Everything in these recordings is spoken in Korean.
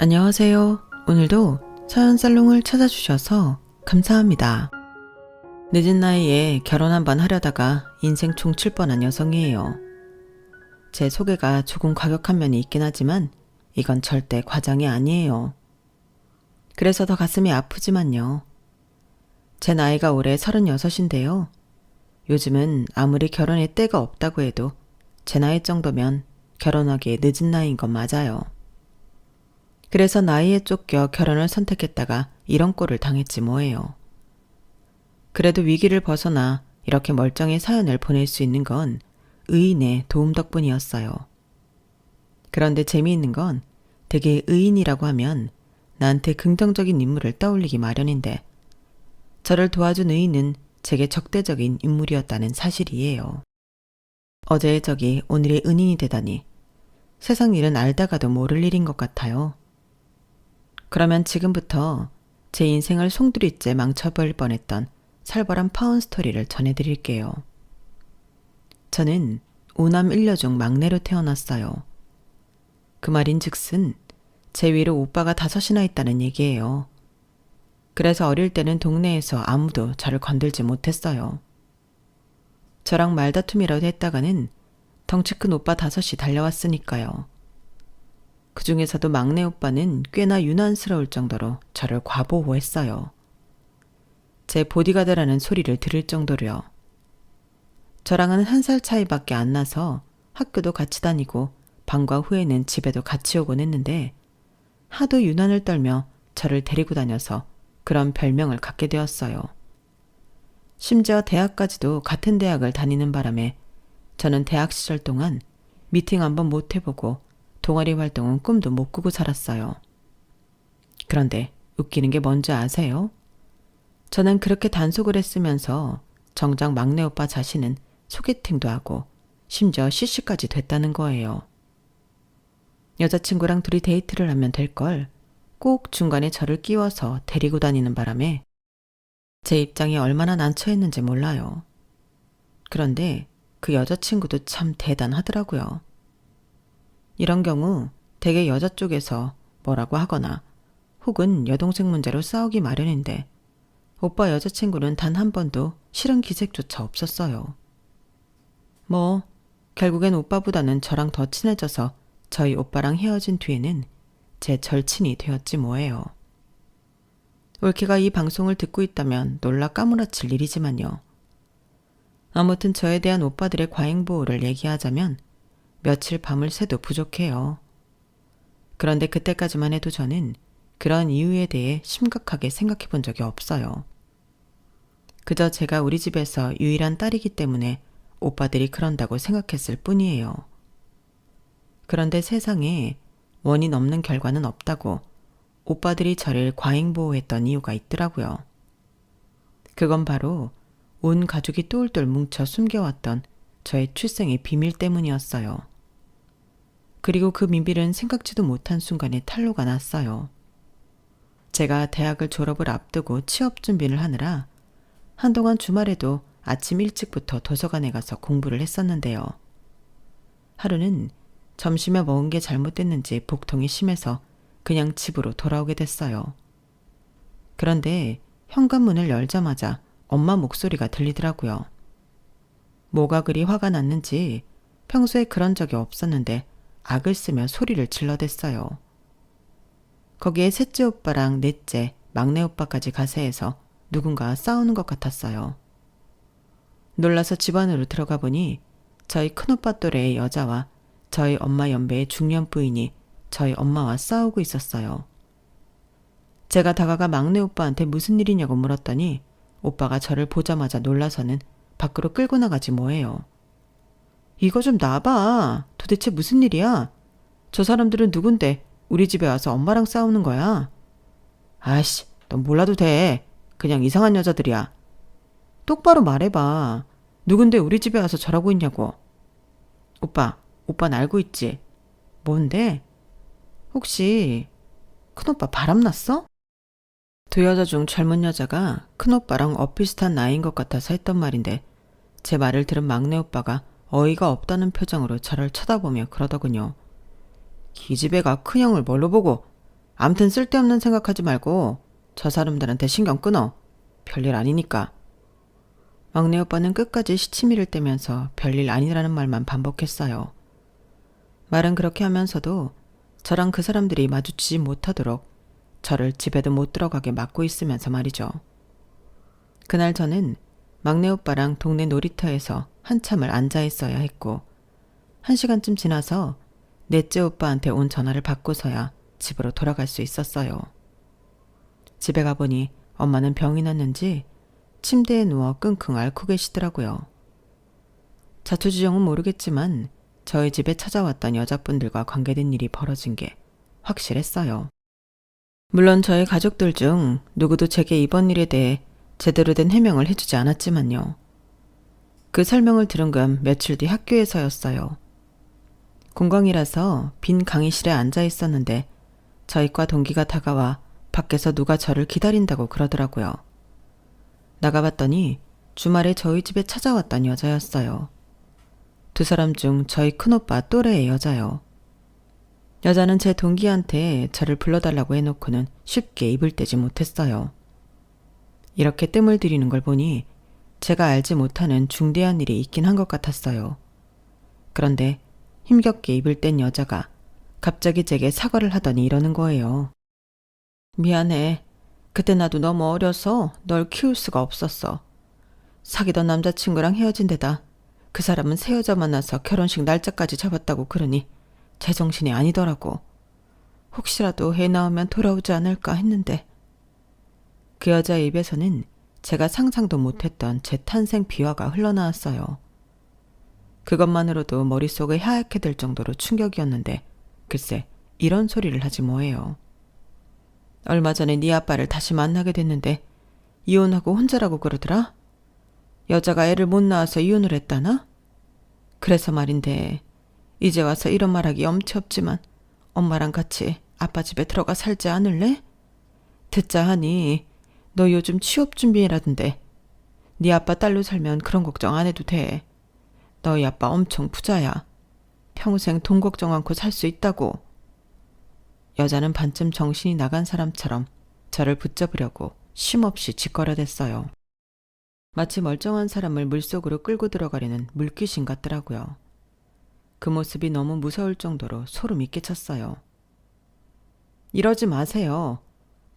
안녕하세요. 오늘도 서연살롱을 찾아주셔서 감사합니다. 늦은 나이에 결혼 한번 하려다가 인생 종칠 뻔한 여성이에요. 제 소개가 조금 과격한 면이 있긴 하지만 이건 절대 과장이 아니에요. 그래서 더 가슴이 아프지만요. 제 나이가 올해 36인데요. 요즘은 아무리 결혼의 때가 없다고 해도 제 나이 정도면 결혼하기에 늦은 나이인 건 맞아요. 그래서 나이에 쫓겨 결혼을 선택했다가 이런 꼴을 당했지 뭐예요. 그래도 위기를 벗어나 이렇게 멀쩡히 사연을 보낼 수 있는 건 의인의 도움 덕분이었어요. 그런데 재미있는 건 되게 의인이라고 하면 나한테 긍정적인 인물을 떠올리기 마련인데 저를 도와준 의인은 제게 적대적인 인물이었다는 사실이에요. 어제의 적이 오늘의 은인이 되다니 세상 일은 알다가도 모를 일인 것 같아요. 그러면 지금부터 제 인생을 송두리째 망쳐버릴 뻔했던 살벌한 파운스토리를 전해드릴게요. 저는 5남 1녀 중 막내로 태어났어요. 그 말인즉슨 제 위로 오빠가 5이나 있다는 얘기예요. 그래서 어릴 때는 동네에서 아무도 저를 건들지 못했어요. 저랑 말다툼이라도 했다가는 덩치 큰 오빠 5이 달려왔으니까요. 그 중에서도 막내 오빠는 꽤나 유난스러울 정도로 저를 과보호했어요. 제 보디가드라는 소리를 들을 정도로요. 저랑은 1살 차이밖에 안 나서 학교도 같이 다니고 방과 후에는 집에도 같이 오곤 했는데 하도 유난을 떨며 저를 데리고 다녀서 그런 별명을 갖게 되었어요. 심지어 대학까지도 같은 대학을 다니는 바람에 저는 대학 시절 동안 미팅 한번 못 해보고 동아리 활동은 꿈도 못 꾸고 살았어요. 그런데 웃기는 게 뭔지 아세요? 저는 그렇게 단속을 했으면서 정작 막내 오빠 자신은 소개팅도 하고 심지어 CC까지 됐다는 거예요. 여자친구랑 둘이 데이트를 하면 될 걸 꼭 중간에 저를 끼워서 데리고 다니는 바람에 제 입장이 얼마나 난처했는지 몰라요. 그런데 그 여자친구도 참 대단하더라고요. 이런 경우 대개 여자 쪽에서 뭐라고 하거나 혹은 여동생 문제로 싸우기 마련인데 오빠 여자친구는 단 한 번도 싫은 기색조차 없었어요. 결국엔 오빠보다는 저랑 더 친해져서 저희 오빠랑 헤어진 뒤에는 제 절친이 되었지 뭐예요. 올케가 이 방송을 듣고 있다면 놀라 까무라칠 일이지만요. 아무튼 저에 대한 오빠들의 과잉보호를 얘기하자면 며칠 밤을 새도 부족해요. 그런데 그때까지만 해도 저는 그런 이유에 대해 심각하게 생각해 본 적이 없어요. 그저 제가 우리 집에서 유일한 딸이기 때문에 오빠들이 그런다고 생각했을 뿐이에요. 그런데 세상에 원인 없는 결과는 없다고 오빠들이 저를 과잉보호했던 이유가 있더라고요. 그건 바로 온 가족이 똘똘 뭉쳐 숨겨왔던 저의 출생의 비밀 때문이었어요. 그리고 그 비밀은 생각지도 못한 순간에 탄로가 났어요. 제가 대학을 졸업을 앞두고 취업 준비를 하느라 한동안 주말에도 아침 일찍부터 도서관에 가서 공부를 했었는데요. 하루는 점심에 먹은 게 잘못됐는지 복통이 심해서 그냥 집으로 돌아오게 됐어요. 그런데 현관문을 열자마자 엄마 목소리가 들리더라고요. 뭐가 그리 화가 났는지 평소에 그런 적이 없었는데 악을 쓰며 소리를 질러댔어요. 거기에 셋째 오빠랑 넷째, 막내 오빠까지 가세해서 누군가 싸우는 것 같았어요. 놀라서 집 안으로 들어가 보니 저희 큰오빠 또래의 여자와 저희 엄마 연배의 중년 부인이 저희 엄마와 싸우고 있었어요. 제가 다가가 막내 오빠한테 무슨 일이냐고 물었더니 오빠가 저를 보자마자 놀라서는 밖으로 끌고 나가지 뭐예요. 이거 좀 놔봐. 도대체 무슨 일이야? 저 사람들은 누군데 우리 집에 와서 엄마랑 싸우는 거야? 아이씨, 넌 몰라도 돼. 그냥 이상한 여자들이야. 똑바로 말해봐. 누군데 우리 집에 와서 저러고 있냐고. 오빠는 알고 있지? 뭔데? 혹시 큰오빠 바람났어? 두 여자 중 젊은 여자가 큰오빠랑 엇비슷한 나이인 것 같아서 했던 말인데 제 말을 들은 막내 오빠가 어이가 없다는 표정으로 저를 쳐다보며 그러더군요. 기집애가 큰형을 뭘로 보고 암튼 쓸데없는 생각하지 말고 저 사람들한테 신경 끊어. 별일 아니니까. 막내 오빠는 끝까지 시치미를 떼면서 별일 아니라는 말만 반복했어요. 말은 그렇게 하면서도 저랑 그 사람들이 마주치지 못하도록 저를 집에도 못 들어가게 막고 있으면서 말이죠. 그날 저는 막내 오빠랑 동네 놀이터에서 한참을 앉아 있어야 했고 1시간쯤 지나서 넷째 오빠한테 온 전화를 받고서야 집으로 돌아갈 수 있었어요. 집에 가보니 엄마는 병이 났는지 침대에 누워 끙끙 앓고 계시더라고요. 자초지종은 모르겠지만 저희 집에 찾아왔던 여자분들과 관계된 일이 벌어진 게 확실했어요. 물론 저희 가족들 중 누구도 제게 이번 일에 대해 제대로 된 해명을 해주지 않았지만요. 그 설명을 들은 건 며칠 뒤 학교에서였어요. 공강이라서 빈 강의실에 앉아 있었는데 저희 과 동기가 다가와 밖에서 누가 저를 기다린다고 그러더라고요. 나가봤더니 주말에 저희 집에 찾아왔던 여자였어요. 두 사람 중 저희 큰오빠 또래의 여자요. 여자는 제 동기한테 저를 불러달라고 해놓고는 쉽게 입을 떼지 못했어요. 이렇게 뜸을 들이는 걸 보니 제가 알지 못하는 중대한 일이 있긴 한 것 같았어요. 그런데 힘겹게 입을 뗀 여자가 갑자기 제게 사과를 하더니 이러는 거예요. 미안해. 그때 나도 너무 어려서 널 키울 수가 없었어. 사귀던 남자친구랑 헤어진 데다 그 사람은 새 여자 만나서 결혼식 날짜까지 잡았다고 그러니 제정신이 아니더라고. 혹시라도 애 낳으면 돌아오지 않을까 했는데. 그 여자의 입에서는 제가 상상도 못했던 제 탄생 비화가 흘러나왔어요. 그것만으로도 머릿속이 하얗게 될 정도로 충격이었는데 글쎄 이런 소리를 하지 뭐예요. 얼마 전에 네 아빠를 다시 만나게 됐는데 이혼하고 혼자라고 그러더라? 여자가 애를 못 낳아서 이혼을 했다나? 그래서 말인데 이제 와서 이런 말하기 엄치 없지만 엄마랑 같이 아빠 집에 들어가 살지 않을래? 듣자 하니 너 요즘 취업 준비라던데 네 아빠 딸로 살면 그런 걱정 안 해도 돼. 너희 아빠 엄청 부자야. 평생 돈 걱정 않고 살 수 있다고. 여자는 반쯤 정신이 나간 사람처럼 저를 붙잡으려고 쉼없이 짓거려댔어요. 마치 멀쩡한 사람을 물속으로 끌고 들어가려는 물귀신 같더라고요. 그 모습이 너무 무서울 정도로 소름이 끼쳤어요. 이러지 마세요.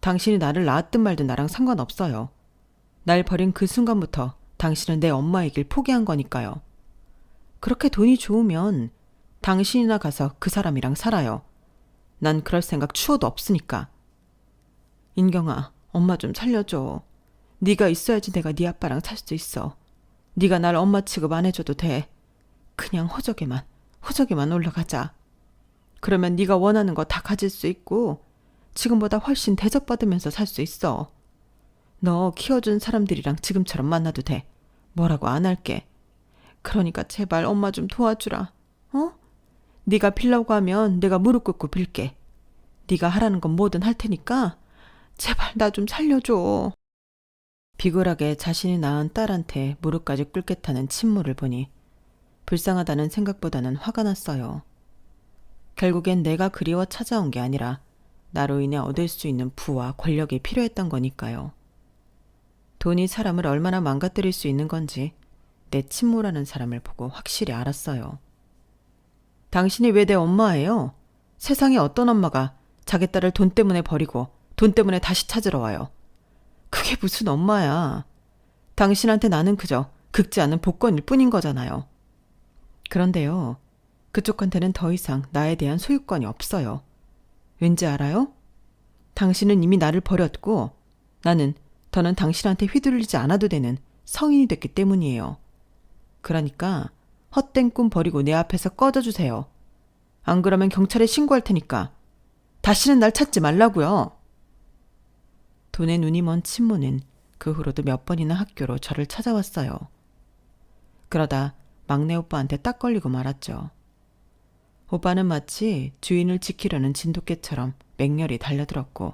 당신이 나를 낳았든 말든 나랑 상관없어요. 날 버린 그 순간부터 당신은 내 엄마의 길 포기한 거니까요. 그렇게 돈이 좋으면 당신이나 가서 그 사람이랑 살아요. 난 그럴 생각 추워도 없으니까. 인경아, 엄마 좀 살려줘. 네가 있어야지 내가 네 아빠랑 살 수 있어. 네가 날 엄마 취급 안 해줘도 돼. 그냥 호적에만 올라가자. 그러면 네가 원하는 거 다 가질 수 있고 지금보다 훨씬 대접받으면서 살 수 있어. 너 키워준 사람들이랑 지금처럼 만나도 돼. 뭐라고 안 할게. 그러니까 제발 엄마 좀 도와주라. 어? 네가 빌라고 하면 내가 무릎 꿇고 빌게. 네가 하라는 건 뭐든 할 테니까 제발 나 좀 살려줘. 비굴하게 자신이 낳은 딸한테 무릎까지 꿇겠다는 친모를 보니 불쌍하다는 생각보다는 화가 났어요. 결국엔 내가 그리워 찾아온 게 아니라 나로 인해 얻을 수 있는 부와 권력이 필요했던 거니까요. 돈이 사람을 얼마나 망가뜨릴 수 있는 건지 내 친모라는 사람을 보고 확실히 알았어요. 당신이 왜 내 엄마예요? 세상에 어떤 엄마가 자기 딸을 돈 때문에 버리고 돈 때문에 다시 찾으러 와요. 그게 무슨 엄마야. 당신한테 나는 그저 긁지 않은 복권일 뿐인 거잖아요. 그런데요, 그쪽한테는 더 이상 나에 대한 소유권이 없어요. 왠지 알아요? 당신은 이미 나를 버렸고 나는 더는 당신한테 휘둘리지 않아도 되는 성인이 됐기 때문이에요. 그러니까 헛된 꿈 버리고 내 앞에서 꺼져주세요. 안 그러면 경찰에 신고할 테니까 다시는 날 찾지 말라고요. 돈에 눈이 먼 친모는 그 후로도 몇 번이나 학교로 저를 찾아왔어요. 그러다 막내 오빠한테 딱 걸리고 말았죠. 오빠는 마치 주인을 지키려는 진돗개처럼 맹렬히 달려들었고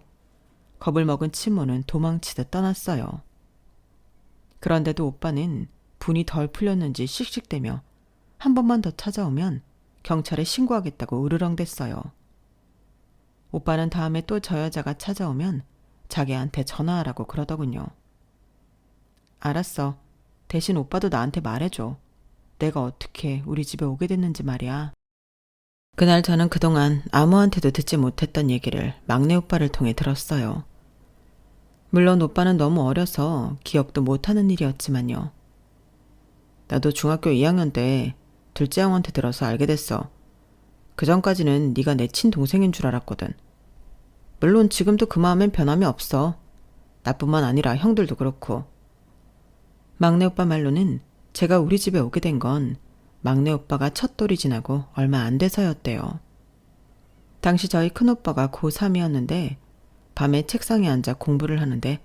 겁을 먹은 친모는 도망치듯 떠났어요. 그런데도 오빠는 분이 덜 풀렸는지 씩씩대며 한 번만 더 찾아오면 경찰에 신고하겠다고 으르렁댔어요. 오빠는 다음에 또 저 여자가 찾아오면 자기한테 전화하라고 그러더군요. 알았어. 대신 오빠도 나한테 말해줘. 내가 어떻게 우리 집에 오게 됐는지 말이야. 그날 저는 그동안 아무한테도 듣지 못했던 얘기를 막내 오빠를 통해 들었어요. 물론 오빠는 너무 어려서 기억도 못하는 일이었지만요. 나도 중학교 2학년 때 둘째 형한테 들어서 알게 됐어. 그 전까지는 네가 내 친동생인 줄 알았거든. 물론 지금도 그 마음엔 변함이 없어. 나뿐만 아니라 형들도 그렇고. 막내 오빠 말로는 제가 우리 집에 오게 된 건 막내 오빠가 첫 돌이 지나고 얼마 안 돼서였대요. 당시 저희 큰오빠가 고3이었는데 밤에 책상에 앉아 공부를 하는데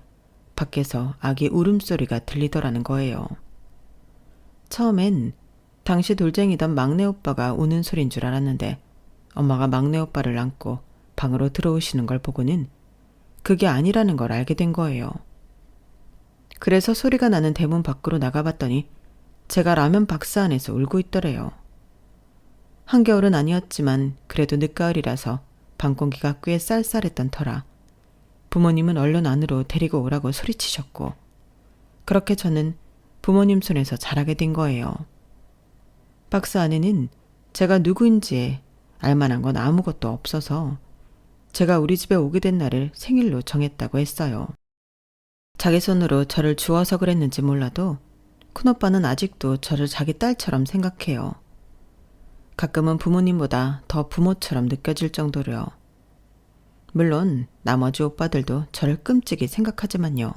밖에서 아기 울음소리가 들리더라는 거예요. 처음엔 당시 돌쟁이던 막내 오빠가 우는 소린 줄 알았는데 엄마가 막내 오빠를 안고 방으로 들어오시는 걸 보고는 그게 아니라는 걸 알게 된 거예요. 그래서 소리가 나는 대문 밖으로 나가봤더니 제가 라면 박스 안에서 울고 있더래요. 한겨울은 아니었지만 그래도 늦가을이라서 방 공기가 꽤 쌀쌀했던 터라 부모님은 얼른 안으로 데리고 오라고 소리치셨고 그렇게 저는 부모님 손에서 자라게 된 거예요. 박스 안에는 제가 누구인지 알만한 건 아무것도 없어서 제가 우리 집에 오게 된 날을 생일로 정했다고 했어요. 자기 손으로 저를 주워서 그랬는지 몰라도 큰오빠는 아직도 저를 자기 딸처럼 생각해요. 가끔은 부모님보다 더 부모처럼 느껴질 정도로요. 물론 나머지 오빠들도 저를 끔찍이 생각하지만요.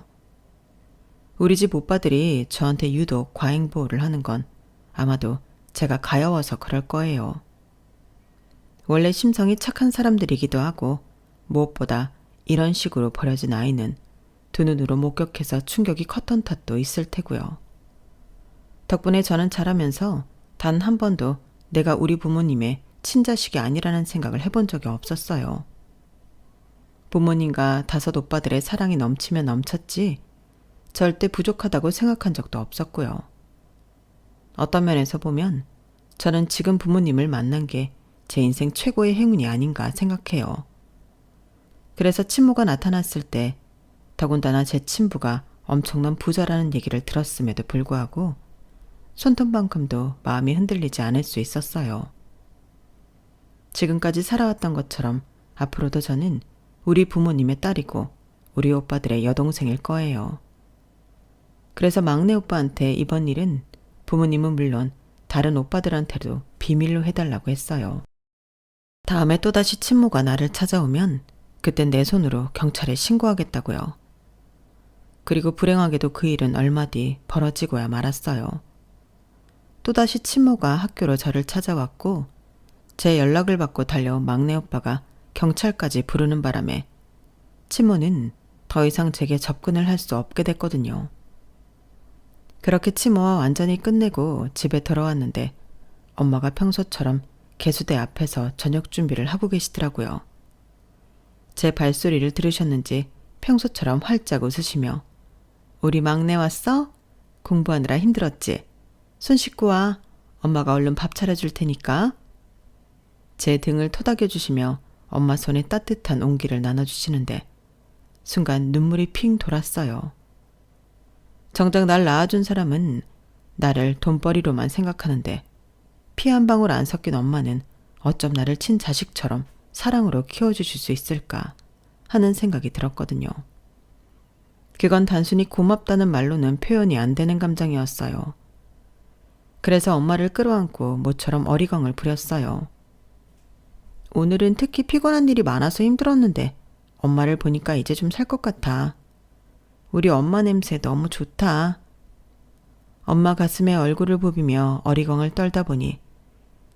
우리 집 오빠들이 저한테 유독 과잉보호를 하는 건 아마도 제가 가여워서 그럴 거예요. 원래 심성이 착한 사람들이기도 하고 무엇보다 이런 식으로 버려진 아이는 두 눈으로 목격해서 충격이 컸던 탓도 있을 테고요. 덕분에 저는 자라면서 단 한 번도 내가 우리 부모님의 친자식이 아니라는 생각을 해본 적이 없었어요. 부모님과 다섯 오빠들의 사랑이 넘치면 넘쳤지 절대 부족하다고 생각한 적도 없었고요. 어떤 면에서 보면 저는 지금 부모님을 만난 게 제 인생 최고의 행운이 아닌가 생각해요. 그래서 친모가 나타났을 때 더군다나 제 친부가 엄청난 부자라는 얘기를 들었음에도 불구하고 손톱만큼도 마음이 흔들리지 않을 수 있었어요. 지금까지 살아왔던 것처럼 앞으로도 저는 우리 부모님의 딸이고 우리 오빠들의 여동생일 거예요. 그래서 막내 오빠한테 이번 일은 부모님은 물론 다른 오빠들한테도 비밀로 해달라고 했어요. 다음에 또다시 친모가 나를 찾아오면 그땐 내 손으로 경찰에 신고하겠다고요. 그리고 불행하게도 그 일은 얼마 뒤 벌어지고야 말았어요. 또다시 친모가 학교로 저를 찾아왔고 제 연락을 받고 달려온 막내 오빠가 경찰까지 부르는 바람에 친모는 더 이상 제게 접근을 할 수 없게 됐거든요. 그렇게 친모와 완전히 끝내고 집에 돌아왔는데 엄마가 평소처럼 개수대 앞에서 저녁 준비를 하고 계시더라고요. 제 발소리를 들으셨는지 평소처럼 활짝 웃으시며 우리 막내 왔어? 공부하느라 힘들었지? 손 씻고 와. 엄마가 얼른 밥 차려줄 테니까. 제 등을 토닥여주시며 엄마 손에 따뜻한 온기를 나눠주시는데 순간 눈물이 핑 돌았어요. 정작 날 낳아준 사람은 나를 돈벌이로만 생각하는데 피 한 방울 안 섞인 엄마는 어쩜 나를 친자식처럼 사랑으로 키워주실 수 있을까 하는 생각이 들었거든요. 그건 단순히 고맙다는 말로는 표현이 안 되는 감정이었어요. 그래서 엄마를 끌어안고 모처럼 어리광을 부렸어요. 오늘은 특히 피곤한 일이 많아서 힘들었는데 엄마를 보니까 이제 좀 살 것 같아. 우리 엄마 냄새 너무 좋다. 엄마 가슴에 얼굴을 부비며 어리광을 떨다 보니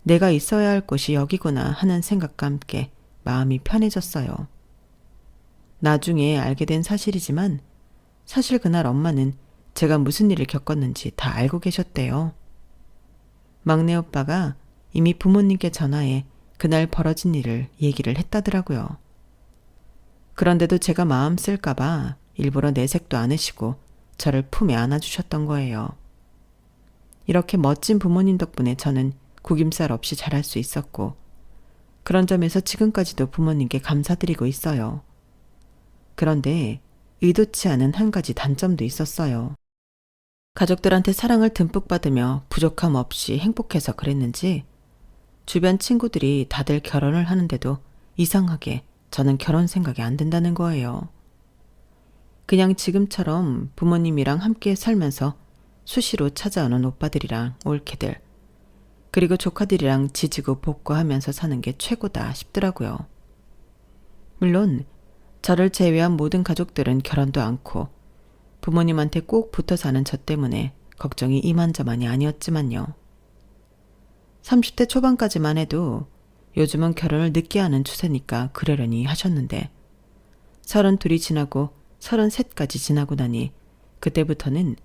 내가 있어야 할 곳이 여기구나 하는 생각과 함께 마음이 편해졌어요. 나중에 알게 된 사실이지만 사실 그날 엄마는 제가 무슨 일을 겪었는지 다 알고 계셨대요. 막내 오빠가 이미 부모님께 전화해 그날 벌어진 일을 얘기를 했다더라고요. 그런데도 제가 마음 쓸까봐 일부러 내색도 않으시고 저를 품에 안아주셨던 거예요. 이렇게 멋진 부모님 덕분에 저는 구김살 없이 자랄 수 있었고 그런 점에서 지금까지도 부모님께 감사드리고 있어요. 그런데 의도치 않은 한 가지 단점도 있었어요. 가족들한테 사랑을 듬뿍 받으며 부족함 없이 행복해서 그랬는지 주변 친구들이 다들 결혼을 하는데도 이상하게 저는 결혼 생각이 안 든다는 거예요. 그냥 지금처럼 부모님이랑 함께 살면서 수시로 찾아오는 오빠들이랑 올케들, 그리고 조카들이랑 지지고 볶고 하면서 사는 게 최고다 싶더라고요. 물론 저를 제외한 모든 가족들은 결혼도 않고 부모님한테 꼭 붙어 사는 저 때문에 걱정이 이만저만이 아니었지만요. 30대 초반까지만 해도 요즘은 결혼을 늦게 하는 추세니까 그러려니 하셨는데 32이 지나고 33까지 지나고 나니 그때부터는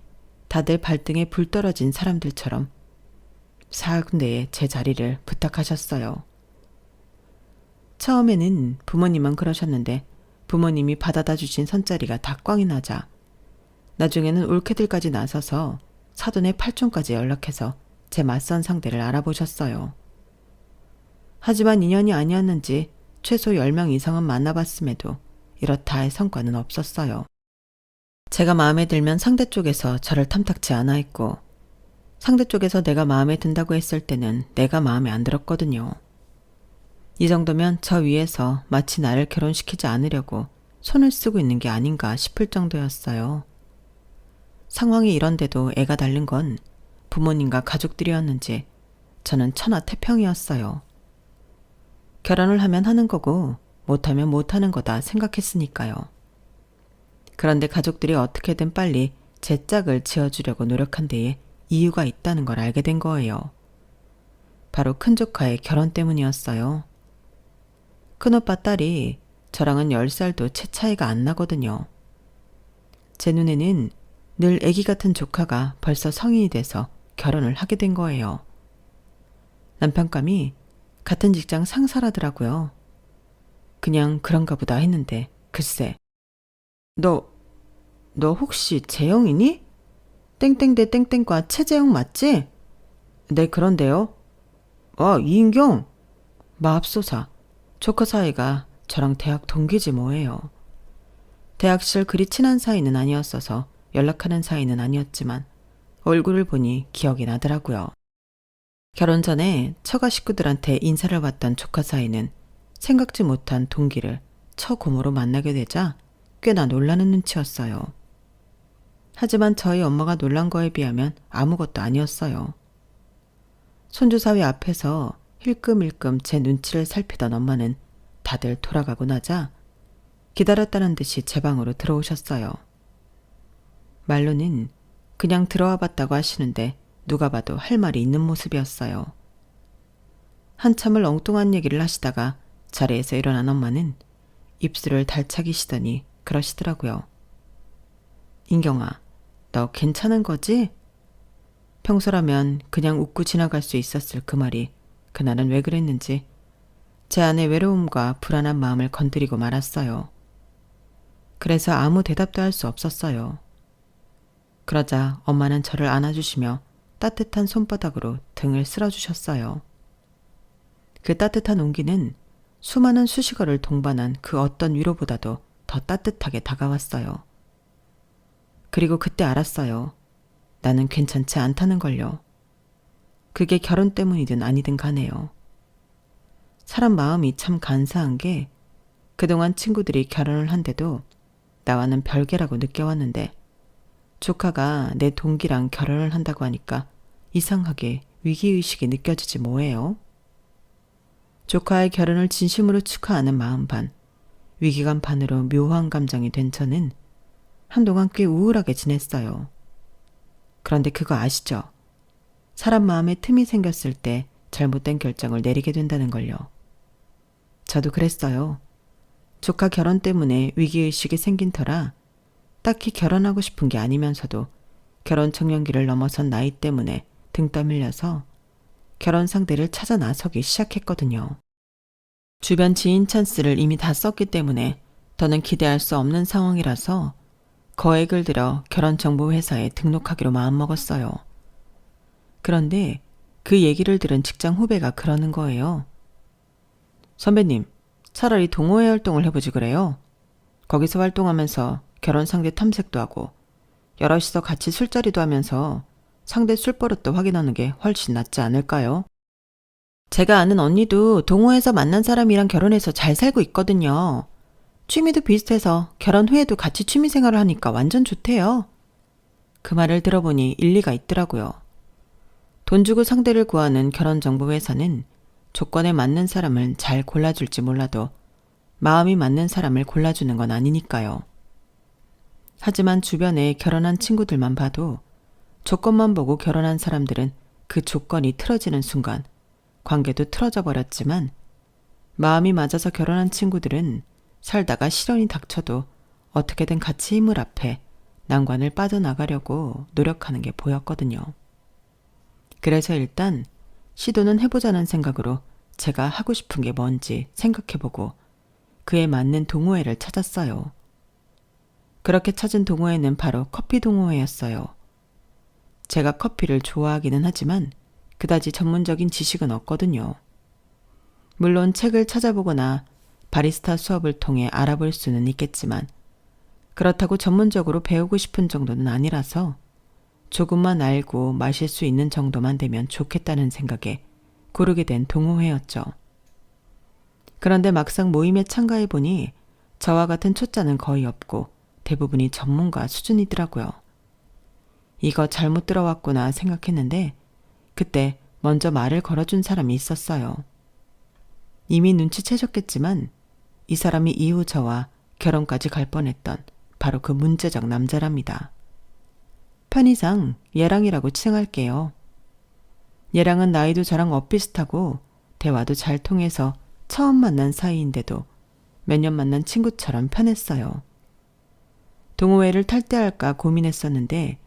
다들 발등에 불 떨어진 사람들처럼 사근대에 제 자리를 부탁하셨어요. 처음에는 부모님만 그러셨는데 부모님이 받아다 주신 선자리가 다 꽝이 나자 나중에는 올케들까지 나서서 사돈의 팔촌까지 연락해서 제 맞선 상대를 알아보셨어요. 하지만 인연이 아니었는지 최소 10명 이상은 만나봤음에도 이렇다 할 성과는 없었어요. 제가 마음에 들면 상대 쪽에서 저를 탐탁치 않아 했고 상대 쪽에서 내가 마음에 든다고 했을 때는 내가 마음에 안 들었거든요. 이 정도면 저 위에서 마치 나를 결혼시키지 않으려고 손을 쓰고 있는 게 아닌가 싶을 정도였어요. 상황이 이런데도 애가 달린 건 부모님과 가족들이었는지 저는 천하태평이었어요. 결혼을 하면 하는 거고 못하면 못하는 거다 생각했으니까요. 그런데 가족들이 어떻게든 빨리 제 짝을 지어주려고 노력한 데에 이유가 있다는 걸 알게 된 거예요. 바로 큰조카의 결혼 때문이었어요. 큰오빠 딸이 저랑은 10살도 채 차이가 안 나거든요. 제 눈에는 늘 애기 같은 조카가 벌써 성인이 돼서 결혼을 하게 된 거예요. 남편감이 같은 직장 상사라더라고요. 그냥 그런가 보다 했는데 글쎄. 너 혹시 재영이니? 땡땡대 땡땡과 최재영 맞지? 네, 그런데요. 이인경. 맙소사. 조카 사이가 저랑 대학 동기지 뭐예요. 대학 시절 그리 친한 사이는 아니었어서 연락하는 사이는 아니었지만 얼굴을 보니 기억이 나더라고요. 결혼 전에 처가 식구들한테 인사를 받던 조카 사이는 생각지 못한 동기를 처고모로 만나게 되자 꽤나 놀라는 눈치였어요. 하지만 저희 엄마가 놀란 거에 비하면 아무것도 아니었어요. 손주사위 앞에서 힐끔힐끔 제 눈치를 살피던 엄마는 다들 돌아가고 나자 기다렸다는 듯이 제 방으로 들어오셨어요. 말로는 그냥 들어와 봤다고 하시는데 누가 봐도 할 말이 있는 모습이었어요. 한참을 엉뚱한 얘기를 하시다가 자리에서 일어난 엄마는 입술을 달차기시더니 그러시더라고요. 인경아, 너 괜찮은 거지? 평소라면 그냥 웃고 지나갈 수 있었을 그 말이 그날은 왜 그랬는지 제 안의 외로움과 불안한 마음을 건드리고 말았어요. 그래서 아무 대답도 할 수 없었어요. 그러자 엄마는 저를 안아주시며 따뜻한 손바닥으로 등을 쓸어주셨어요. 그 따뜻한 온기는 수많은 수식어를 동반한 그 어떤 위로보다도 더 따뜻하게 다가왔어요. 그리고 그때 알았어요. 나는 괜찮지 않다는 걸요. 그게 결혼 때문이든 아니든 가네요. 사람 마음이 참 간사한 게 그동안 친구들이 결혼을 한데도 나와는 별개라고 느껴왔는데 조카가 내 동기랑 결혼을 한다고 하니까 이상하게 위기의식이 느껴지지 뭐예요. 조카의 결혼을 진심으로 축하하는 마음 반, 위기감 반으로 묘한 감정이 된 저는 한동안 꽤 우울하게 지냈어요. 그런데 그거 아시죠? 사람 마음에 틈이 생겼을 때 잘못된 결정을 내리게 된다는 걸요. 저도 그랬어요. 조카 결혼 때문에 위기의식이 생긴 터라 딱히 결혼하고 싶은 게 아니면서도 결혼 청년기를 넘어선 나이 때문에 등 떠밀려서 결혼 상대를 찾아 나서기 시작했거든요. 주변 지인 찬스를 이미 다 썼기 때문에 더는 기대할 수 없는 상황이라서 거액을 들여 결혼정보회사에 등록하기로 마음먹었어요. 그런데 그 얘기를 들은 직장 후배가 그러는 거예요. 선배님, 차라리 동호회 활동을 해보지 그래요? 거기서 활동하면서 결혼 상대 탐색도 하고 여럿이서 같이 술자리도 하면서 상대 술버릇도 확인하는 게 훨씬 낫지 않을까요? 제가 아는 언니도 동호회에서 만난 사람이랑 결혼해서 잘 살고 있거든요. 취미도 비슷해서 결혼 후에도 같이 취미생활을 하니까 완전 좋대요. 그 말을 들어보니 일리가 있더라고요. 돈 주고 상대를 구하는 결혼정보회사는 조건에 맞는 사람을 잘 골라줄지 몰라도 마음이 맞는 사람을 골라주는 건 아니니까요. 하지만 주변에 결혼한 친구들만 봐도 조건만 보고 결혼한 사람들은 그 조건이 틀어지는 순간 관계도 틀어져 버렸지만 마음이 맞아서 결혼한 친구들은 살다가 시련이 닥쳐도 어떻게든 같이 힘을 합해 난관을 빠져나가려고 노력하는 게 보였거든요. 그래서 일단 시도는 해보자는 생각으로 제가 하고 싶은 게 뭔지 생각해보고 그에 맞는 동호회를 찾았어요. 그렇게 찾은 동호회는 바로 커피 동호회였어요. 제가 커피를 좋아하기는 하지만 그다지 전문적인 지식은 없거든요. 물론 책을 찾아보거나 바리스타 수업을 통해 알아볼 수는 있겠지만 그렇다고 전문적으로 배우고 싶은 정도는 아니라서 조금만 알고 마실 수 있는 정도만 되면 좋겠다는 생각에 고르게 된 동호회였죠. 그런데 막상 모임에 참가해보니 저와 같은 초짜는 거의 없고 대부분이 전문가 수준이더라고요. 이거 잘못 들어왔구나 생각했는데 그때 먼저 말을 걸어준 사람이 있었어요. 이미 눈치채셨겠지만 이 사람이 이후 저와 결혼까지 갈 뻔했던 바로 그 문제적 남자랍니다. 편의상 예랑이라고 칭할게요. 예랑은 나이도 저랑 엇비슷하고 대화도 잘 통해서 처음 만난 사이인데도 몇 년 만난 친구처럼 편했어요. 동호회를 탈퇴할까 고민했었는데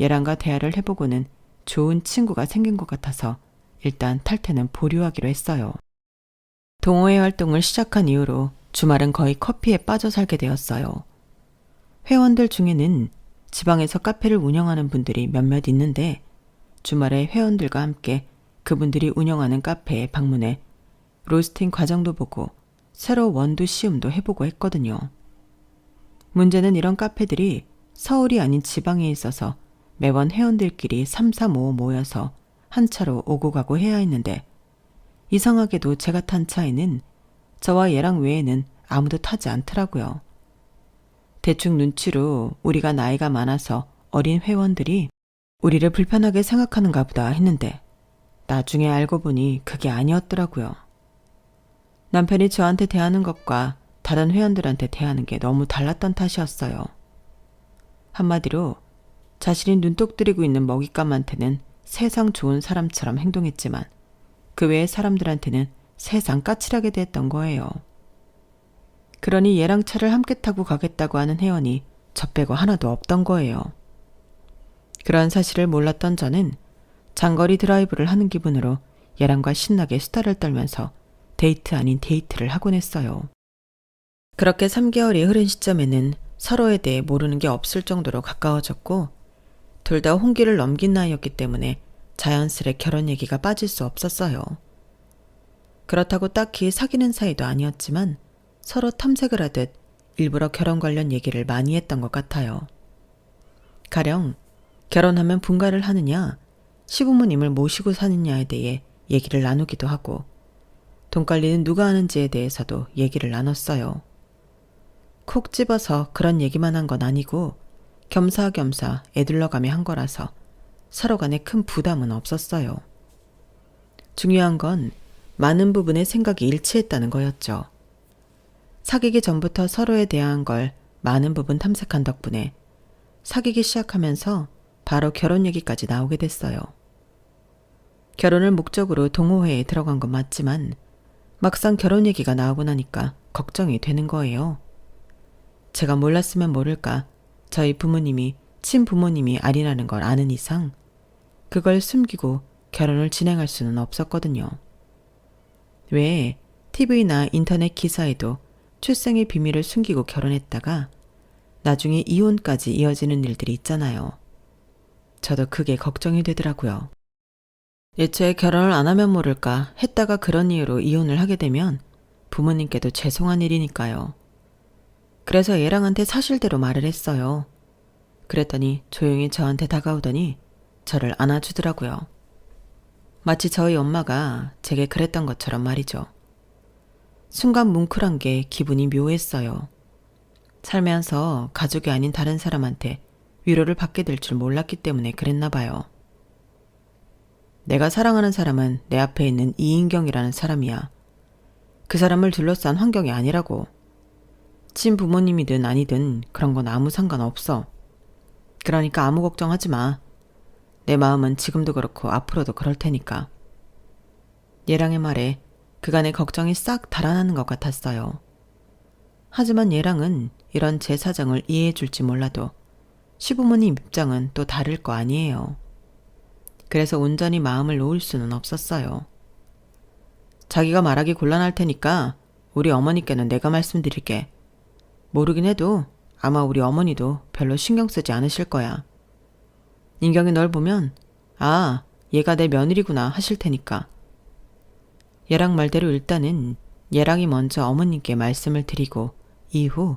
예랑과 대화를 해보고는 좋은 친구가 생긴 것 같아서 일단 탈퇴는 보류하기로 했어요. 동호회 활동을 시작한 이후로 주말은 거의 커피에 빠져 살게 되었어요. 회원들 중에는 지방에서 카페를 운영하는 분들이 몇몇 있는데 주말에 회원들과 함께 그분들이 운영하는 카페에 방문해 로스팅 과정도 보고 새로 원두 시음도 해보고 했거든요. 문제는 이런 카페들이 서울이 아닌 지방에 있어서 매번 회원들끼리 3, 4, 5 모여서 한 차로 오고 가고 해야 했는데 이상하게도 제가 탄 차에는 저와 얘랑 외에는 아무도 타지 않더라고요. 대충 눈치로 우리가 나이가 많아서 어린 회원들이 우리를 불편하게 생각하는가 보다 했는데 나중에 알고 보니 그게 아니었더라고요. 남편이 저한테 대하는 것과 다른 회원들한테 대하는 게 너무 달랐던 탓이었어요. 한마디로 자신이 눈독 들이고 있는 먹잇감한테는 세상 좋은 사람처럼 행동했지만 그 외의 사람들한테는 세상 까칠하게 대했던 거예요. 그러니 얘랑 차를 함께 타고 가겠다고 하는 회원이 저 빼고 하나도 없던 거예요. 그런 사실을 몰랐던 저는 장거리 드라이브를 하는 기분으로 얘랑과 신나게 수다를 떨면서 데이트 아닌 데이트를 하곤 했어요. 그렇게 3개월이 흐른 시점에는 서로에 대해 모르는 게 없을 정도로 가까워졌고 둘 다 홍기를 넘긴 나이였기 때문에 자연스레 결혼 얘기가 빠질 수 없었어요. 그렇다고 딱히 사귀는 사이도 아니었지만 서로 탐색을 하듯 일부러 결혼 관련 얘기를 많이 했던 것 같아요. 가령 결혼하면 분가를 하느냐, 시부모님을 모시고 사느냐에 대해 얘기를 나누기도 하고 돈관리는 누가 하는지에 대해서도 얘기를 나눴어요. 콕 집어서 그런 얘기만 한 건 아니고 겸사겸사 애들러가며 한 거라서 서로 간에 큰 부담은 없었어요. 중요한 건 많은 부분의 생각이 일치했다는 거였죠. 사귀기 전부터 서로에 대한 걸 많은 부분 탐색한 덕분에 사귀기 시작하면서 바로 결혼 얘기까지 나오게 됐어요. 결혼을 목적으로 동호회에 들어간 건 맞지만 막상 결혼 얘기가 나오고 나니까 걱정이 되는 거예요. 제가 몰랐으면 모를까 저희 부모님이 친부모님이 아니라는 걸 아는 이상 그걸 숨기고 결혼을 진행할 수는 없었거든요. 왜 TV나 인터넷 기사에도 출생의 비밀을 숨기고 결혼했다가 나중에 이혼까지 이어지는 일들이 있잖아요. 저도 그게 걱정이 되더라고요. 애초에 결혼을 안 하면 모를까 했다가 그런 이유로 이혼을 하게 되면 부모님께도 죄송한 일이니까요. 그래서 얘랑한테 사실대로 말을 했어요. 그랬더니 조용히 저한테 다가오더니 저를 안아주더라고요. 마치 저희 엄마가 제게 그랬던 것처럼 말이죠. 순간 뭉클한 게 기분이 묘했어요. 살면서 가족이 아닌 다른 사람한테 위로를 받게 될 줄 몰랐기 때문에 그랬나 봐요. 내가 사랑하는 사람은 내 앞에 있는 이인경이라는 사람이야. 그 사람을 둘러싼 환경이 아니라고. 친부모님이든 아니든 그런 건 아무 상관없어. 그러니까 아무 걱정하지 마. 내 마음은 지금도 그렇고 앞으로도 그럴 테니까. 얘랑의 말에 그간의 걱정이 싹 달아나는 것 같았어요. 하지만 얘랑은 이런 제 사정을 이해해 줄지 몰라도 시부모님 입장은 또 다를 거 아니에요. 그래서 온전히 마음을 놓을 수는 없었어요. 자기가 말하기 곤란할 테니까 우리 어머니께는 내가 말씀드릴게. 모르긴 해도 아마 우리 어머니도 별로 신경 쓰지 않으실 거야. 인경이 널 보면 아, 얘가 내 며느리구나 하실 테니까. 얘랑 말대로 일단은 얘랑이 먼저 어머님께 말씀을 드리고 이후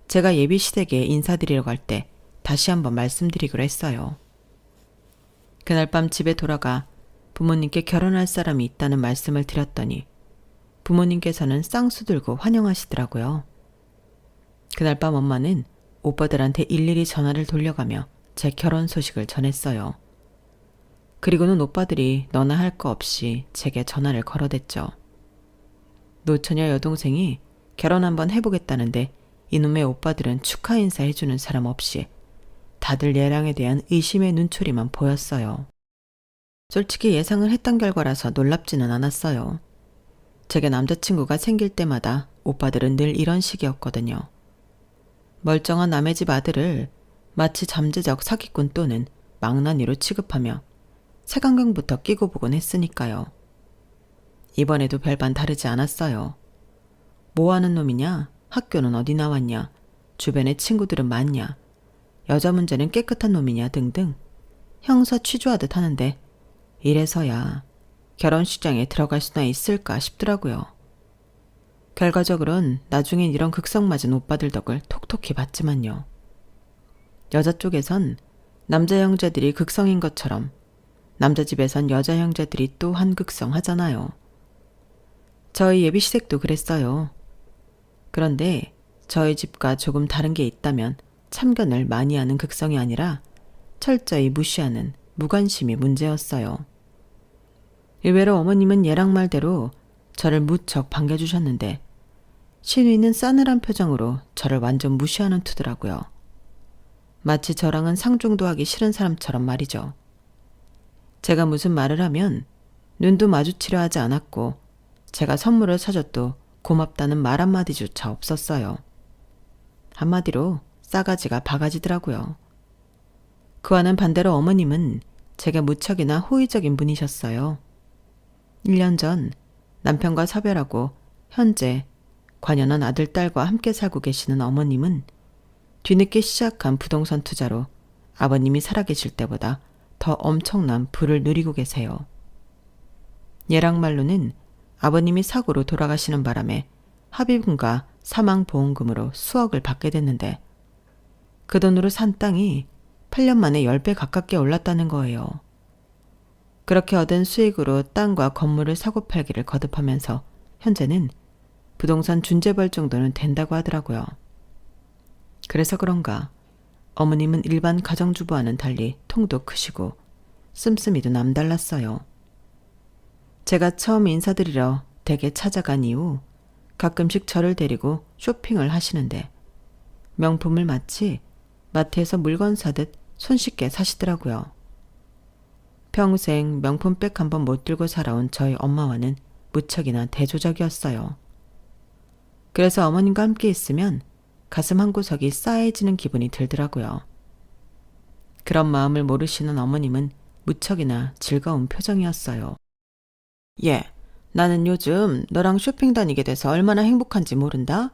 제가 예비시댁에 인사드리러 갈 때 다시 한번 말씀드리기로 했어요. 그날 밤 집에 돌아가 부모님께 결혼할 사람이 있다는 말씀을 드렸더니 부모님께서는 쌍수 들고 환영하시더라고요. 그날 밤 엄마는 오빠들한테 일일이 전화를 돌려가며 제 결혼 소식을 전했어요. 그리고는 오빠들이 너나 할 거 없이 제게 전화를 걸어댔죠. 노처녀 여동생이 결혼 한번 해보겠다는데 이놈의 오빠들은 축하 인사 해주는 사람 없이 다들 얘랑에 대한 의심의 눈초리만 보였어요. 솔직히 예상을 했던 결과라서 놀랍지는 않았어요. 제게 남자친구가 생길 때마다 오빠들은 늘 이런 식이었거든요. 멀쩡한 남의 집 아들을 마치 잠재적 사기꾼 또는 망나니로 취급하며 색안경부터 끼고 보곤 했으니까요. 이번에도 별반 다르지 않았어요. 뭐 하는 놈이냐? 학교는 어디 나왔냐? 주변에 친구들은 많냐? 여자 문제는 깨끗한 놈이냐? 등등 형사 취조하듯 하는데 이래서야 결혼식장에 들어갈 수나 있을까 싶더라고요. 결과적으로는 나중엔 이런 극성맞은 오빠들 덕을 톡톡히 봤지만요. 여자 쪽에선 남자 형제들이 극성인 것처럼 남자 집에선 여자 형제들이 또 한극성하잖아요. 저희 예비시댁도 그랬어요. 그런데 저희 집과 조금 다른 게 있다면 참견을 많이 하는 극성이 아니라 철저히 무시하는 무관심이 문제였어요. 의외로 어머님은 얘랑 말대로 저를 무척 반겨주셨는데 신우이는 싸늘한 표정으로 저를 완전 무시하는 투더라고요. 마치 저랑은 상종도 하기 싫은 사람처럼 말이죠. 제가 무슨 말을 하면 눈도 마주치려 하지 않았고 제가 선물을 사줘도 고맙다는 말 한마디조차 없었어요. 한마디로 싸가지가 바가지더라고요. 그와는 반대로 어머님은 제게 무척이나 호의적인 분이셨어요. 1년 전 남편과 사별하고 현재 관연한 아들, 딸과 함께 살고 계시는 어머님은 뒤늦게 시작한 부동산 투자로 아버님이 살아계실 때보다 더 엄청난 부를 누리고 계세요. 얘랑 말로는 아버님이 사고로 돌아가시는 바람에 합의금과 사망보험금으로 수억을 받게 됐는데 그 돈으로 산 땅이 8년 만에 10배 가깝게 올랐다는 거예요. 그렇게 얻은 수익으로 땅과 건물을 사고팔기를 거듭하면서 현재는 부동산 준재벌 정도는 된다고 하더라고요. 그래서 그런가 어머님은 일반 가정주부와는 달리 통도 크시고 씀씀이도 남달랐어요. 제가 처음 인사드리러 댁에 찾아간 이후 가끔씩 저를 데리고 쇼핑을 하시는데 명품을 마치 마트에서 물건 사듯 손쉽게 사시더라고요. 평생 명품백 한 번 못 들고 살아온 저희 엄마와는 무척이나 대조적이었어요. 그래서 어머님과 함께 있으면 가슴 한구석이 싸해지는 기분이 들더라고요. 그런 마음을 모르시는 어머님은 무척이나 즐거운 표정이었어요. 예, 나는 요즘 너랑 쇼핑 다니게 돼서 얼마나 행복한지 모른다?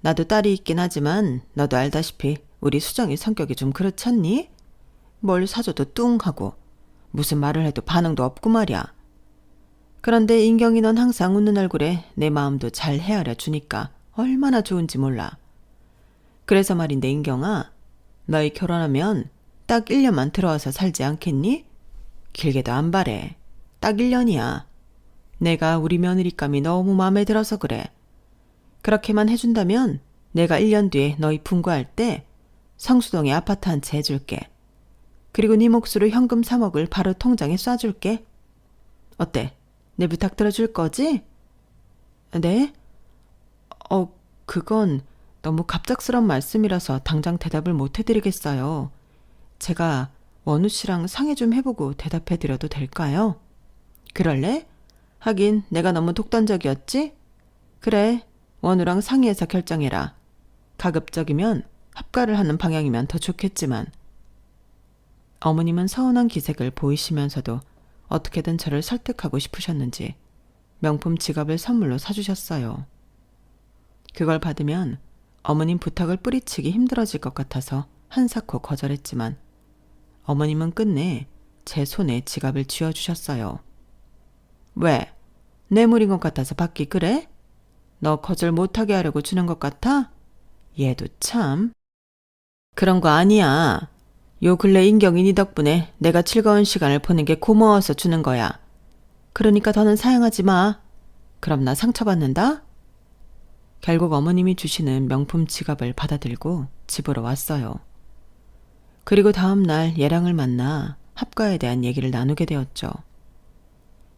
나도 딸이 있긴 하지만 너도 알다시피 우리 수정이 성격이 좀 그렇지 않니? 뭘 사줘도 뚱하고 무슨 말을 해도 반응도 없고 말이야. 그런데 인경이 넌 항상 웃는 얼굴에 내 마음도 잘 헤아려 주니까 얼마나 좋은지 몰라. 그래서 말인데 인경아, 너희 결혼하면 딱 1년만 들어와서 살지 않겠니? 길게도 안 바래. 딱 1년이야. 내가 우리 며느리감이 너무 마음에 들어서 그래. 그렇게만 해준다면 내가 1년 뒤에 너희 분가할 때 성수동에 아파트 한 채 해줄게. 그리고 네 몫으로 현금 3억을 바로 통장에 쏴줄게. 어때? 내 부탁 들어줄 거지? 네? 그건 너무 갑작스러운 말씀이라서 당장 대답을 못 해드리겠어요. 제가 원우 씨랑 상의 좀 해보고 대답해드려도 될까요? 그럴래? 하긴 내가 너무 독단적이었지? 그래, 원우랑 상의해서 결정해라. 가급적이면 합가를 하는 방향이면 더 좋겠지만. 어머님은 서운한 기색을 보이시면서도 어떻게든 저를 설득하고 싶으셨는지 명품 지갑을 선물로 사주셨어요. 그걸 받으면 어머님 부탁을 뿌리치기 힘들어질 것 같아서 한사코 거절했지만 어머님은 끝내 제 손에 지갑을 쥐어주셨어요. 왜? 뇌물인 것 같아서 받기 그래? 너 거절 못하게 하려고 주는 것 같아? 얘도 참. 그런 거 아니야. 요 근래 인경이 네 덕분에 내가 즐거운 시간을 보낸 게 고마워서 주는 거야. 그러니까 더는 사양하지 마. 그럼 나 상처받는다? 결국 어머님이 주시는 명품 지갑을 받아들고 집으로 왔어요. 그리고 다음 날 얘랑을 만나 합가에 대한 얘기를 나누게 되었죠.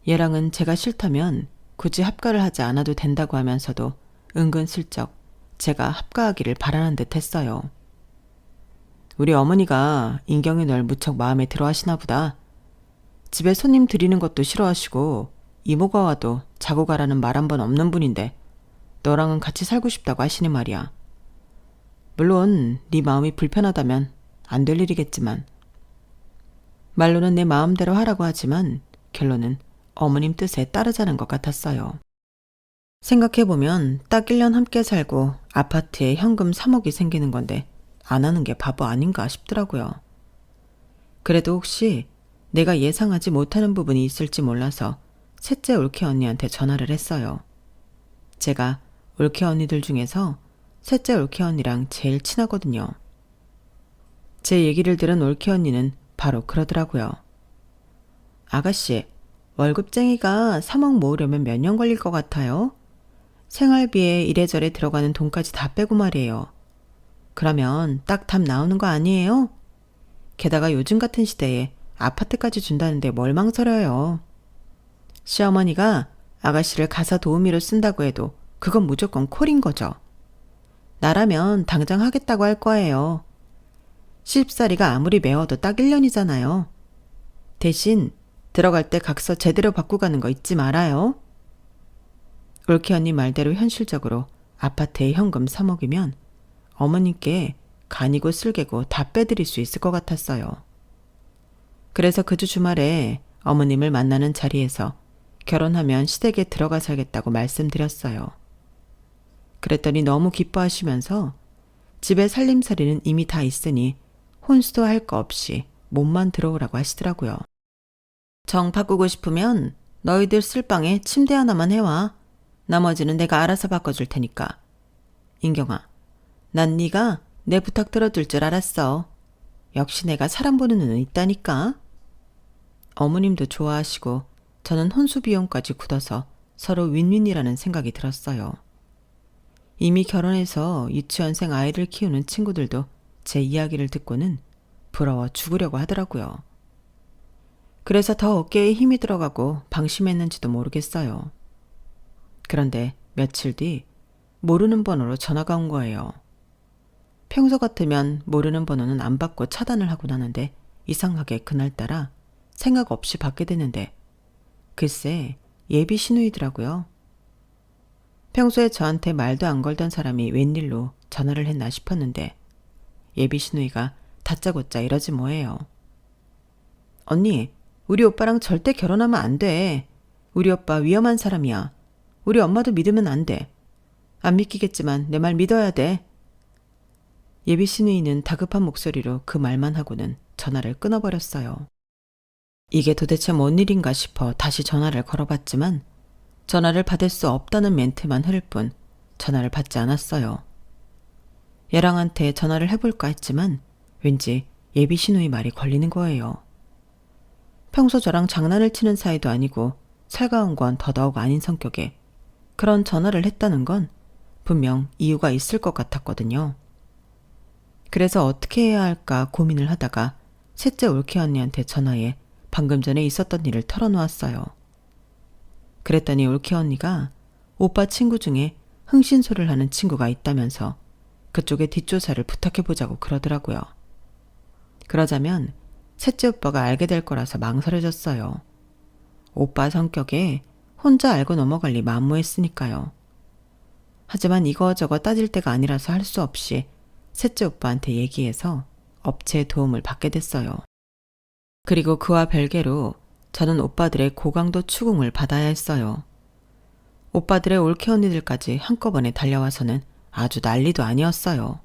얘랑은 제가 싫다면 굳이 합가를 하지 않아도 된다고 하면서도 은근슬쩍 제가 합가하기를 바라는 듯 했어요. 우리 어머니가 인경이 널 무척 마음에 들어 하시나 보다. 집에 손님 들이는 것도 싫어하시고 이모가 와도 자고 가라는 말 한 번 없는 분인데 너랑은 같이 살고 싶다고 하시니 말이야. 물론 네 마음이 불편하다면 안 될 일이겠지만. 말로는 내 마음대로 하라고 하지만 결론은 어머님 뜻에 따르자는 것 같았어요. 생각해보면 딱 1년 함께 살고 아파트에 현금 3억이 생기는 건데 안 하는 게 바보 아닌가 싶더라고요. 그래도 혹시 내가 예상하지 못하는 부분이 있을지 몰라서 셋째 올케 언니한테 전화를 했어요. 제가 올케 언니들 중에서 셋째 올케 언니랑 제일 친하거든요. 제 얘기를 들은 올케 언니는 바로 그러더라고요. 아가씨, 월급쟁이가 3억 모으려면 몇 년 걸릴 것 같아요? 생활비에 이래저래 들어가는 돈까지 다 빼고 말이에요. 그러면 딱 답 나오는 거 아니에요? 게다가 요즘 같은 시대에 아파트까지 준다는데 뭘 망설여요. 시어머니가 아가씨를 가사 도우미로 쓴다고 해도 그건 무조건 콜인 거죠. 나라면 당장 하겠다고 할 거예요. 시집살이가 아무리 매워도 딱 1년이잖아요. 대신 들어갈 때 각서 제대로 받고 가는 거 잊지 말아요. 올케 언니 말대로 현실적으로 아파트에 현금 3억이면 어머님께 간이고 쓸개고 다 빼드릴 수 있을 것 같았어요. 그래서 그 주 주말에 어머님을 만나는 자리에서 결혼하면 시댁에 들어가 살겠다고 말씀드렸어요. 그랬더니 너무 기뻐하시면서 집에 살림살이는 이미 다 있으니 혼수도 할 거 없이 몸만 들어오라고 하시더라고요. 정 바꾸고 싶으면 너희들 쓸 방에 침대 하나만 해와. 나머지는 내가 알아서 바꿔줄 테니까. 인경아, 난 네가 내 부탁 들어줄 줄 알았어. 역시 내가 사람 보는 눈은 있다니까. 어머님도 좋아하시고 저는 혼수 비용까지 굳어서 서로 윈윈이라는 생각이 들었어요. 이미 결혼해서 유치원생 아이를 키우는 친구들도 제 이야기를 듣고는 부러워 죽으려고 하더라고요. 그래서 더 어깨에 힘이 들어가고 방심했는지도 모르겠어요. 그런데 며칠 뒤 모르는 번호로 전화가 온 거예요. 평소 같으면 모르는 번호는 안 받고 차단을 하고 나는데 이상하게 그날따라 생각 없이 받게 되는데 글쎄 예비 신우이더라고요. 평소에 저한테 말도 안 걸던 사람이 웬일로 전화를 했나 싶었는데 예비 신우이가 다짜고짜 이러지 뭐예요. 언니, 우리 오빠랑 절대 결혼하면 안 돼. 우리 오빠 위험한 사람이야. 우리 엄마도 믿으면 안 돼. 안 믿기겠지만 내 말 믿어야 돼. 예비 신우이는 다급한 목소리로 그 말만 하고는 전화를 끊어버렸어요. 이게 도대체 뭔 일인가 싶어 다시 전화를 걸어봤지만 전화를 받을 수 없다는 멘트만 흐를 뿐 전화를 받지 않았어요. 얘랑한테 전화를 해볼까 했지만 왠지 예비 신우의 말이 걸리는 거예요. 평소 저랑 장난을 치는 사이도 아니고 살가운 건 더더욱 아닌 성격에 그런 전화를 했다는 건 분명 이유가 있을 것 같았거든요. 그래서 어떻게 해야 할까 고민을 하다가 셋째 올케 언니한테 전화해 방금 전에 있었던 일을 털어놓았어요. 그랬더니 올케 언니가 오빠 친구 중에 흥신소를 하는 친구가 있다면서 그쪽에 뒷조사를 부탁해보자고 그러더라고요. 그러자면 셋째 오빠가 알게 될 거라서 망설여졌어요. 오빠 성격에 혼자 알고 넘어갈 리 만무했으니까요. 하지만 이거저거 따질 때가 아니라서 할 수 없이 셋째 오빠한테 얘기해서 업체의 도움을 받게 됐어요. 그리고 그와 별개로 저는 오빠들의 고강도 추궁을 받아야 했어요. 오빠들의 올케 언니들까지 한꺼번에 달려와서는 아주 난리도 아니었어요.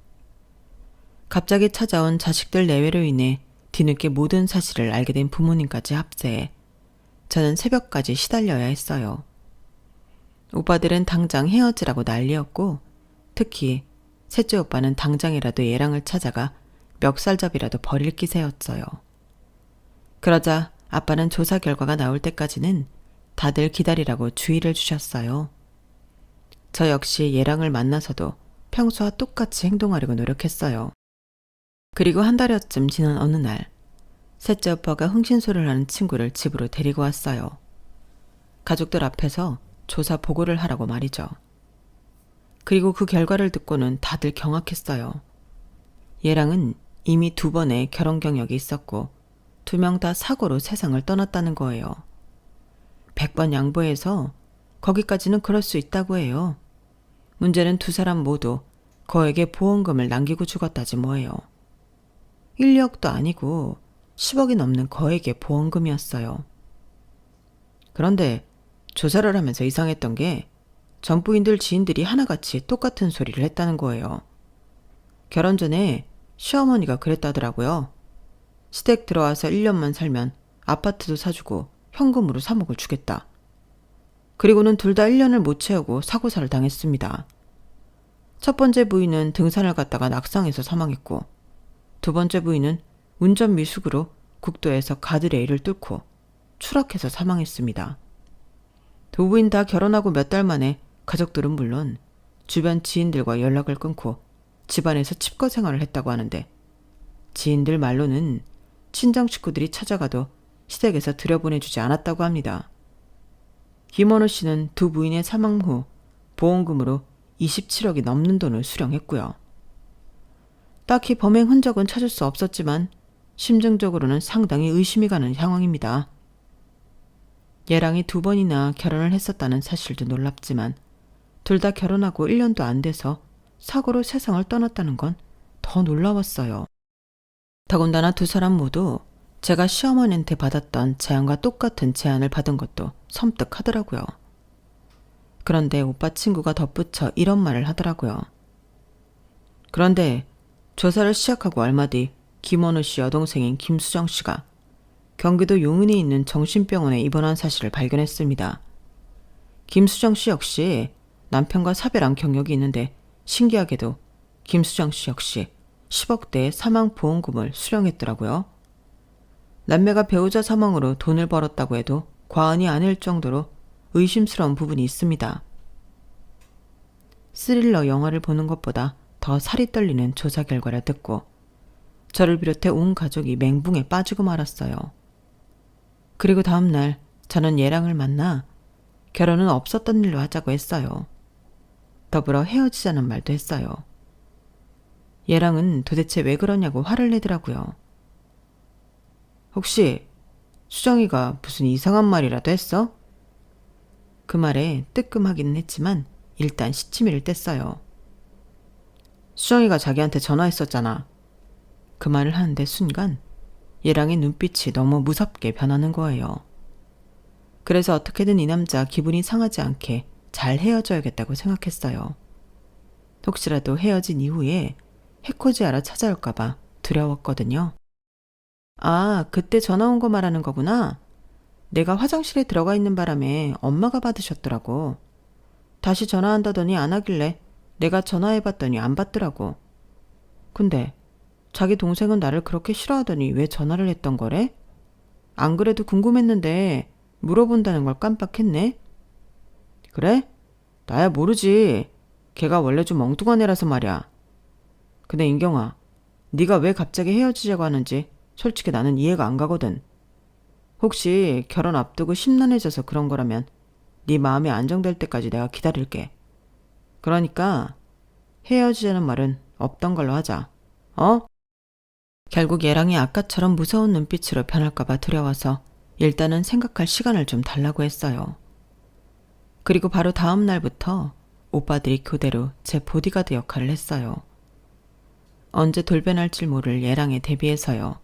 갑자기 찾아온 자식들 내외로 인해 뒤늦게 모든 사실을 알게 된 부모님까지 합세해 저는 새벽까지 시달려야 했어요. 오빠들은 당장 헤어지라고 난리였고 특히 셋째 오빠는 당장이라도 얘랑을 찾아가 멱살잡이라도 버릴 기세였어요. 그러자 아빠는 조사 결과가 나올 때까지는 다들 기다리라고 주의를 주셨어요. 저 역시 얘랑을 만나서도 평소와 똑같이 행동하려고 노력했어요. 그리고 한 달여쯤 지난 어느 날 셋째 오빠가 흥신소를 하는 친구를 집으로 데리고 왔어요. 가족들 앞에서 조사 보고를 하라고 말이죠. 그리고 그 결과를 듣고는 다들 경악했어요. 얘랑은 이미 2번의 결혼 경력이 있었고 2명 다 사고로 세상을 떠났다는 거예요. 100번 양보해서 거기까지는 그럴 수 있다고 해요. 문제는 2사람 모두 거액의 보험금을 남기고 죽었다지 뭐예요. 1억도 아니고 10억이 넘는 거액의 보험금이었어요. 그런데 조사를 하면서 이상했던 게 전부인들 지인들이 하나같이 똑같은 소리를 했다는 거예요. 결혼 전에 시어머니가 그랬다더라고요. 시댁 들어와서 1년만 살면 아파트도 사주고 현금으로 3억을 주겠다. 그리고는 둘 다 1년을 못 채우고 사고사를 당했습니다. 첫 번째 부인은 등산을 갔다가 낙상해서 사망했고 2번째 부인은 운전 미숙으로 국도에서 가드레일을 뚫고 추락해서 사망했습니다. 2부인 다 결혼하고 몇 달 만에 가족들은 물론 주변 지인들과 연락을 끊고 집안에서 칩거 생활을 했다고 하는데 지인들 말로는 친정 식구들이 찾아가도 시댁에서 들여보내주지 않았다고 합니다. 김원호 씨는 2부인의 사망 후 보험금으로 27억이 넘는 돈을 수령했고요. 딱히 범행 흔적은 찾을 수 없었지만 심정적으로는 상당히 의심이 가는 상황입니다. 얘랑이 2번이나 결혼을 했었다는 사실도 놀랍지만 둘 다 결혼하고 1년도 안 돼서 사고로 세상을 떠났다는 건 더 놀라웠어요. 더군다나 2사람 모두 제가 시어머니한테 받았던 제안과 똑같은 제안을 받은 것도 섬뜩하더라고요. 그런데 오빠 친구가 덧붙여 이런 말을 하더라고요. 그런데 조사를 시작하고 얼마 뒤 김원우 씨 여동생인 김수정 씨가 경기도 용인에 있는 정신병원에 입원한 사실을 발견했습니다. 김수정 씨 역시 남편과 사별한 경력이 있는데 신기하게도 김수정 씨 역시 10억대의 사망보험금을 수령했더라고요. 남매가 배우자 사망으로 돈을 벌었다고 해도 과언이 아닐 정도로 의심스러운 부분이 있습니다. 스릴러 영화를 보는 것보다 더 살이 떨리는 조사 결과를 듣고 저를 비롯해 온 가족이 멘붕에 빠지고 말았어요. 그리고 다음날 저는 얘랑을 만나 결혼은 없었던 일로 하자고 했어요. 더불어 헤어지자는 말도 했어요. 얘랑은 도대체 왜 그러냐고 화를 내더라고요. 혹시 수정이가 무슨 이상한 말이라도 했어? 그 말에 뜨끔하기는 했지만 일단 시치미를 뗐어요. 수정이가 자기한테 전화했었잖아. 그 말을 하는데 순간 얘랑의 눈빛이 너무 무섭게 변하는 거예요. 그래서 어떻게든 이 남자 기분이 상하지 않게 잘 헤어져야겠다고 생각했어요. 혹시라도 헤어진 이후에 해코지하러 찾아올까봐 두려웠거든요. 아, 그때 전화 온 거 말하는 거구나. 내가 화장실에 들어가 있는 바람에 엄마가 받으셨더라고. 다시 전화한다더니 안 하길래 내가 전화해봤더니 안 받더라고. 근데 자기 동생은 나를 그렇게 싫어하더니 왜 전화를 했던 거래? 안 그래도 궁금했는데 물어본다는 걸 깜빡했네. 그래? 나야 모르지. 걔가 원래 좀 엉뚱한 애라서 말이야. 근데 인경아, 네가 왜 갑자기 헤어지자고 하는지 솔직히 나는 이해가 안 가거든. 혹시 결혼 앞두고 심란해져서 그런 거라면 네 마음이 안정될 때까지 내가 기다릴게. 그러니까 헤어지자는 말은 없던 걸로 하자. 어? 결국 얘랑이 아까처럼 무서운 눈빛으로 변할까봐 두려워서 일단은 생각할 시간을 좀 달라고 했어요. 그리고 바로 다음 날부터 오빠들이 교대로 제 보디가드 역할을 했어요. 언제 돌변할지 모를 얘랑에 대비해서요.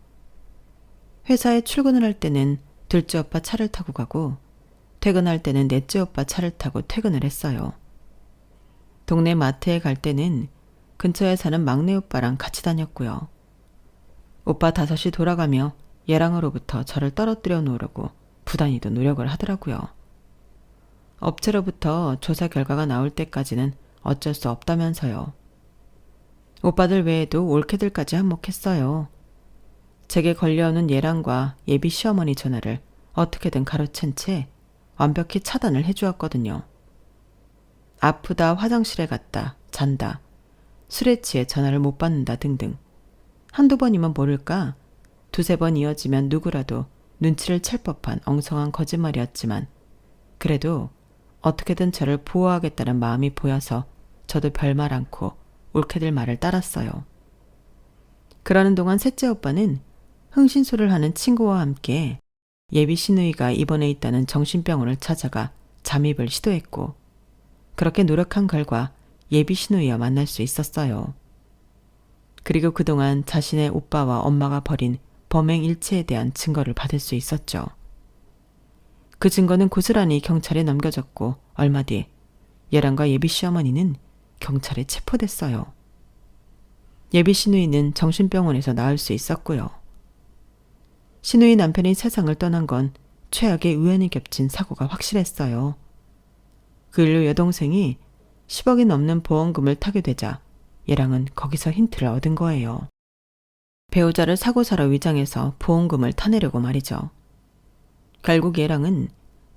회사에 출근을 할 때는 둘째 오빠 차를 타고 가고 퇴근할 때는 넷째 오빠 차를 타고 퇴근을 했어요. 동네 마트에 갈 때는 근처에 사는 막내 오빠랑 같이 다녔고요. 오빠 5이 돌아가며 얘랑으로부터 저를 떨어뜨려 놓으려고 부단히도 노력을 하더라고요. 업체로부터 조사 결과가 나올 때까지는 어쩔 수 없다면서요. 오빠들 외에도 올케들까지 한몫했어요. 제게 걸려오는 얘랑과 예비 시어머니 전화를 어떻게든 가로챈 채 완벽히 차단을 해주었거든요. 아프다, 화장실에 갔다, 잔다, 술에 취해 전화를 못 받는다 등등. 한두 번이면 모를까 2~3번 이어지면 누구라도 눈치를 챌 법한 엉성한 거짓말이었지만 그래도 어떻게든 저를 보호하겠다는 마음이 보여서 저도 별말 않고 올케들 말을 따랐어요. 그러는 동안 셋째 오빠는 흥신소를 하는 친구와 함께 예비 시누이가 입원해 있다는 정신병원을 찾아가 잠입을 시도했고 그렇게 노력한 결과 예비 시누이와 만날 수 있었어요. 그리고 그동안 자신의 오빠와 엄마가 벌인 범행 일체에 대한 증거를 받을 수 있었죠. 그 증거는 고스란히 경찰에 넘겨졌고 얼마 뒤 얘랑과 예비 시어머니는 경찰에 체포됐어요. 예비 시누이는 정신병원에서 나을 수 있었고요. 시누이 남편이 세상을 떠난 건 최악의 우연이 겹친 사고가 확실했어요. 그 일로 여동생이 10억이 넘는 보험금을 타게 되자 얘랑은 거기서 힌트를 얻은 거예요. 배우자를 사고사로 위장해서 보험금을 타내려고 말이죠. 결국 얘랑은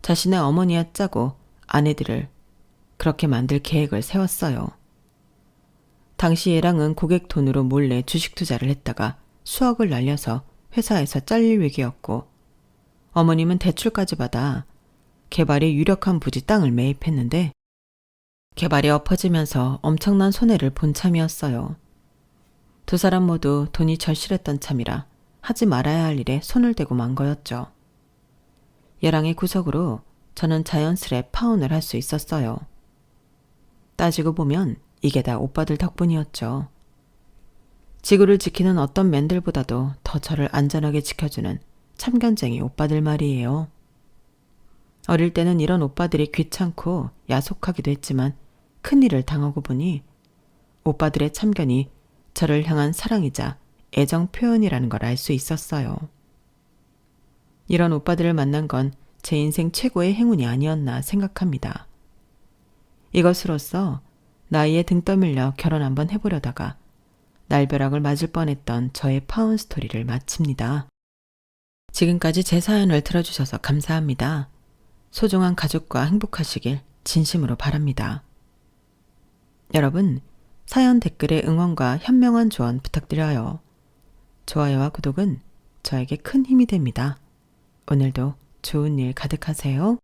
자신의 어머니와 짜고 아내들을 그렇게 만들 계획을 세웠어요. 당시 얘랑은 고객 돈으로 몰래 주식 투자를 했다가 수억을 날려서 회사에서 잘릴 위기였고 어머님은 대출까지 받아 개발이 유력한 부지 땅을 매입했는데 개발이 엎어지면서 엄청난 손해를 본 참이었어요. 두 사람 모두 돈이 절실했던 참이라 하지 말아야 할 일에 손을 대고 만 거였죠. 얘랑의 구석으로 저는 자연스레 파혼을 할 수 있었어요. 따지고 보면 이게 다 오빠들 덕분이었죠. 지구를 지키는 어떤 맨들보다도 더 저를 안전하게 지켜주는 참견쟁이 오빠들 말이에요. 어릴 때는 이런 오빠들이 귀찮고 야속하기도 했지만 큰일을 당하고 보니 오빠들의 참견이 저를 향한 사랑이자 애정 표현이라는 걸 알 수 있었어요. 이런 오빠들을 만난 건 제 인생 최고의 행운이 아니었나 생각합니다. 이것으로써 나이에 등 떠밀려 결혼 한번 해보려다가 날벼락을 맞을 뻔했던 저의 파운 스토리를 마칩니다. 지금까지 제 사연을 들어주셔서 감사합니다. 소중한 가족과 행복하시길 진심으로 바랍니다. 여러분, 사연 댓글에 응원과 현명한 조언 부탁드려요. 좋아요와 구독은 저에게 큰 힘이 됩니다. 오늘도 좋은 일 가득하세요.